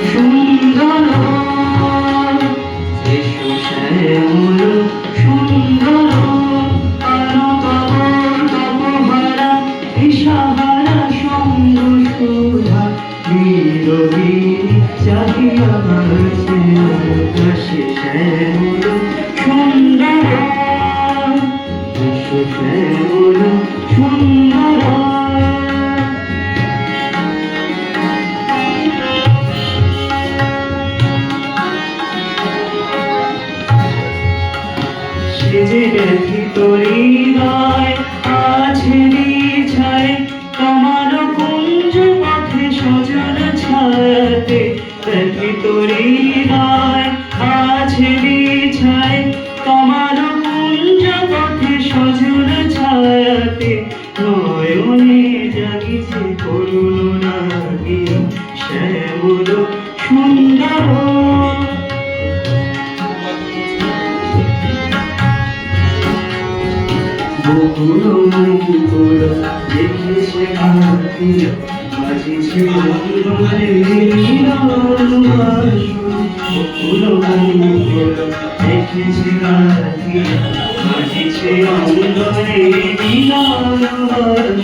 সুন্দর এসো শ্যামল সুন্দর তপহারা দিশাহারা সঙ্গ শোভা বিরোহী চাহিয়া আছে আকাশে শ্যামল সুন্দর এসো শ্যামল সুন্দর সেজের ভিতরে নয় আছে ছায় তোমার কুঞ্জ পথে সজল ছায়াতে ভিতরে নয় আছে ছায় তোমার কুঞ্জ পথে সজল ছায়াতে নয়নে জাগিছে করুণা দিয়া শ্যামল সুন্দর বকুল মুকুল দেখেছে কাঁদিয়া বাজিছে অন্তরে নীরব বকুল মুকুল দেখেছে কাঁদিয়া বাজিছে অন্তরে নীরব